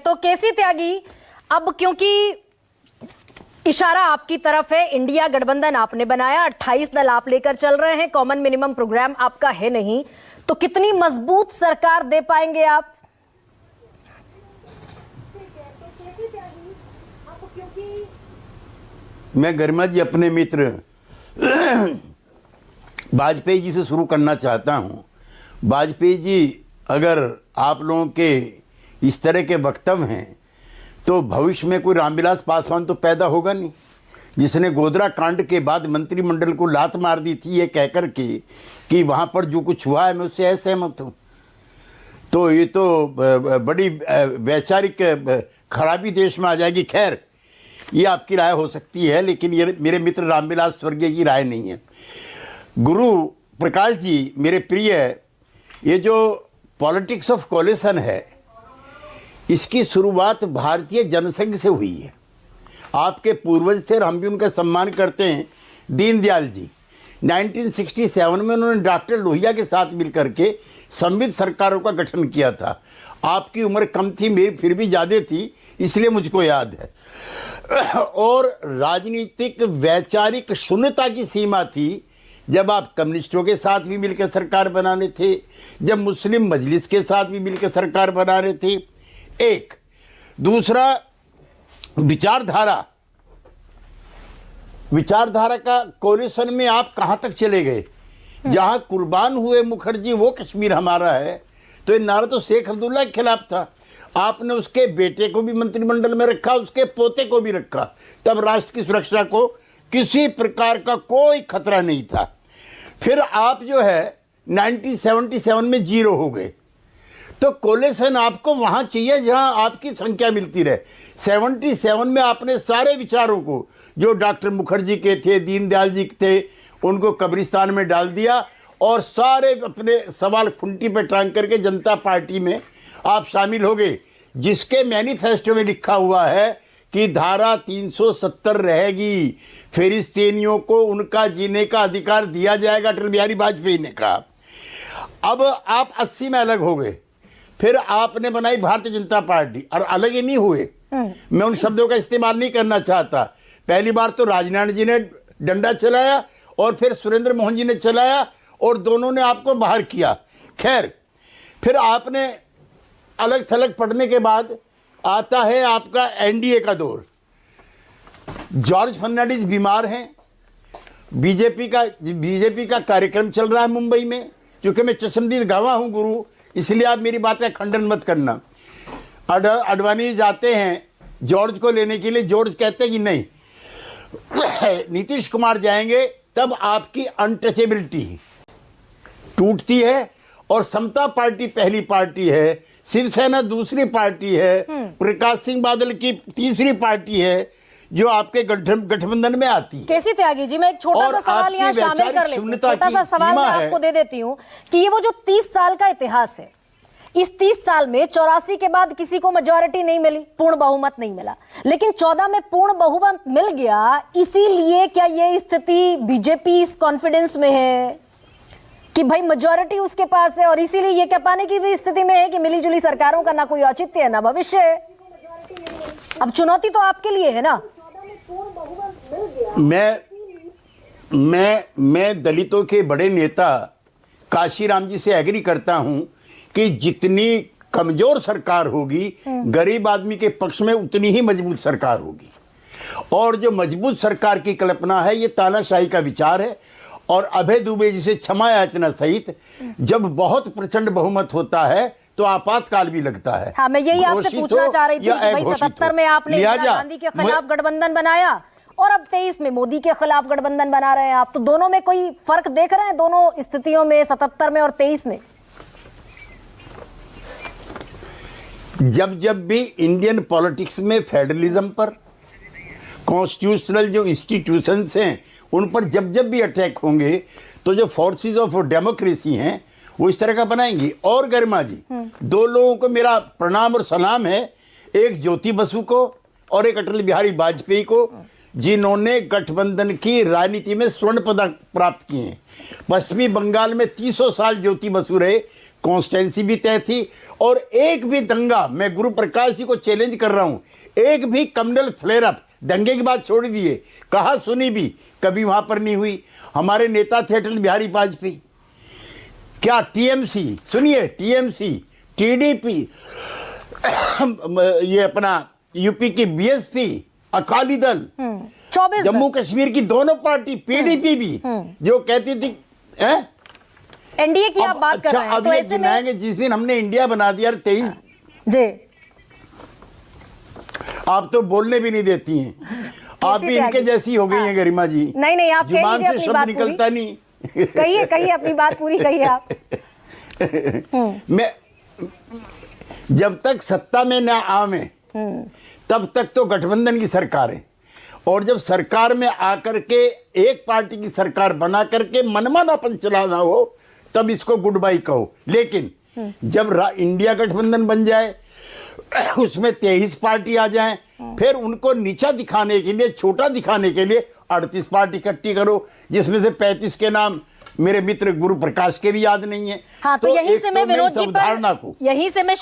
तो केसी त्यागी, अब क्योंकि इशारा आपकी तरफ है, इंडिया गठबंधन आपने बनाया, 28 दल आप लेकर चल रहे हैं, कॉमन मिनिमम प्रोग्राम आपका है नहीं, तो कितनी मजबूत सरकार दे पाएंगे आप? मैं गरिमा जी अपने मित्र वाजपेयी जी से शुरू करना चाहता हूं। वाजपेयी जी अगर आप लोगों के इस तरह के वक्तव्य हैं तो भविष्य में कोई रामविलास पासवान तो पैदा होगा नहीं, जिसने गोधरा कांड के बाद मंत्रिमंडल को लात मार दी थी ये कहकर के कि वहाँ पर जो कुछ हुआ है मैं उससे असहमत हूँ। तो ये तो बड़ी वैचारिक खराबी देश में आ जाएगी। खैर, ये आपकी राय हो सकती है, लेकिन ये मेरे मित्र रामविलास स्वर्गीय की राय नहीं है। गुरु प्रकाश जी मेरे प्रिय, ये जो पॉलिटिक्स ऑफ कोलिशन है इसकी शुरुआत भारतीय जनसंघ से हुई है। आपके पूर्वज थे और हम भी उनका सम्मान करते हैं, दीनदयाल जी। 1967 में उन्होंने डॉक्टर लोहिया के साथ मिलकर के संविध सरकारों का गठन किया था। आपकी उम्र कम थी, मेरी फिर भी ज़्यादा थी, इसलिए मुझको याद है। और राजनीतिक वैचारिक शून्यता की सीमा थी जब आप कम्युनिस्टों के साथ भी मिलकर सरकार बनाने थे, जब मुस्लिम मजलिस के साथ भी मिलकर सरकार बनाने थे। एक दूसरा, विचारधारा का कोलिशन में आप कहां तक चले गए? जहां कुर्बान हुए मुखर्जी वो कश्मीर हमारा है, तो ये नारा तो शेख अब्दुल्ला के खिलाफ था। आपने उसके बेटे को भी मंत्रिमंडल में रखा, उसके पोते को भी रखा, तब राष्ट्र की सुरक्षा को किसी प्रकार का कोई खतरा नहीं था। फिर आप जो है 1977 में 0 हो गए, तो कोलिशन आपको वहां चाहिए जहां आपकी संख्या मिलती रहे। 77 में आपने सारे विचारों को जो डॉक्टर मुखर्जी के थे, दीनदयाल जी के थे, उनको कब्रिस्तान में डाल दिया और सारे अपने सवाल खुंटी पर टांग करके जनता पार्टी में आप शामिल हो गए, जिसके मैनिफेस्टो में लिखा हुआ है कि धारा 370 रहेगी, फिलिस्तीनियों को उनका जीने का अधिकार दिया जाएगा, अटल बिहारी वाजपेयी ने कहा। अब आप 80 में अलग हो गए, फिर आपने बनाई भारतीय जनता पार्टी, और अलग ही नहीं हुए। मैं उन शब्दों का इस्तेमाल नहीं करना चाहता। पहली बार तो राजनारायण जी ने डंडा चलाया और फिर सुरेंद्र मोहन जी ने चलाया और दोनों ने आपको बाहर किया। खैर, फिर आपने अलग थलग पढ़ने के बाद आता है आपका एनडीए का दौर। जॉर्ज फर्नांडिस बीमार हैं, बीजेपी का कार्यक्रम चल रहा है मुंबई में। क्योंकि मैं चश्मदीद गवाह हूं गुरु, इसलिए आप मेरी बात का खंडन मत करना। अडवाणी जाते हैं जॉर्ज को लेने के लिए, जॉर्ज कहते हैं कि नहीं, नीतीश कुमार जाएंगे, तब आपकी अनटचेबिलिटी टूटती है। और समता पार्टी पहली पार्टी है, शिवसेना दूसरी पार्टी है, प्रकाश सिंह बादल की तीसरी पार्टी है जो आपके गठबंधन में आती है। केसी त्यागी जी, मैं एक छोटा सा सवाल यहाँ शामिल कर लेती हूँ, छोटा सा सवाल मैं आपको दे देती हूँ कि ये वो जो 30 साल का इतिहास है, इस 30 साल में 84 के बाद किसी को मेजॉरिटी नहीं मिली, पूर्ण बहुमत नहीं मिला, लेकिन 14 में पूर्ण बहुमत मिल गया। इसीलिए क्या ये स्थिति बीजेपी इस कॉन्फिडेंस में है कि भाई मेजॉरिटी उसके पास है, और इसीलिए ये कह पाने की भी स्थिति में है कि मिलीजुली सरकारों का ना कोई औचित्य है ना भविष्य है? अब चुनौती तो आपके लिए है ना। मैं दलितों के बड़े नेता काशीराम जी से एग्री करता हूं कि जितनी कमजोर सरकार होगी, गरीब आदमी के पक्ष में उतनी ही मजबूत सरकार होगी। और जो मजबूत सरकार की कल्पना है, ये तानाशाही का विचार है। और अभय दुबे जिसे क्षमा याचना सहित जब बहुत प्रचंड बहुमत होता है तो आपातकाल भी लगता है। हाँ, मैं यही आपसे पूछना चाह रही थी कि भाई 77 में आपने इंदिरा गांधी के खिलाफ गठबंधन बनाया और अब 23 में मोदी के खिलाफ गठबंधन बना रहे हैं आप, तो दोनों में कोई फर्क देख रहे हैं, दोनों स्थितियों में, 77 में और 23 में? जब भी इंडियन पॉलिटिक्स में फेडरलिज्म पर, कॉन्स्टिट्यूशनल जो इंस्टीट्यूशंस हैं उन पर जब भी अटैक होंगे, तो जो फोर्सेस ऑफ डेमोक्रेसी हैं वो इस तरह का बनाएंगी। और गरिमा जी, 2 लोगों को मेरा प्रणाम और सलाम है, एक ज्योति बसु को और एक अटल बिहारी वाजपेयी को, जिन्होंने गठबंधन की राजनीति में स्वर्ण पदक प्राप्त किए हैं। पश्चिमी बंगाल में 300 साल ज्योति बसु रहे, कॉन्स्टेंसी भी तय थी, और एक भी दंगा, मैं गुरु प्रकाश जी को चैलेंज कर रहा हूं, एक भी कम्युनल फ्लेयर अप, दंगे की बात छोड़ दिए, कहा सुनी भी कभी वहां पर नहीं हुई। हमारे नेता थे अटल बिहारी वाजपेयी, क्या टीएमसी, सुनिए टीएमसी, टीडीपी, ये अपना यूपी की बीएसपी, अकाली दल, 24 जम्मू कश्मीर की दोनों पार्टी, पीडीपी भी जो कहती थी एनडीए की आप बात कर अच्छा, रहे हैं, अब तो ये ऐसे में गिनाएंगे जिस दिन हमने इंडिया बना दिया 23, जी आप तो बोलने भी नहीं देती हैं, आप भी इनके जैसी हो गई हैं गरिमा जी। नहीं आप कह जुबान लीजिए से अपनी शब्द बात निकलता नहीं। कहिए अपनी बात पूरी कहिए आप। मैं जब तक सत्ता में ना आवे तब तक तो गठबंधन की सरकार है, और जब सरकार में आकर के एक पार्टी की सरकार बना करके मनमानापन चलाना हो तब इसको गुड बाई कहो। लेकिन जब इंडिया गठबंधन बन जाए, उसमें 23 पार्टी आ जाए, फिर उनको नीचा दिखाने के लिए, छोटा दिखाने के लिए 38 पार्टी इकट्ठी करो, जिसमें से 35 के नाम मेरे मित्र गुरु प्रकाश के भी याद नहीं है। हाँ, तो यहीं एक से मैं तो मैं विनोद इस जी अवधारणा को, यहीं से मैं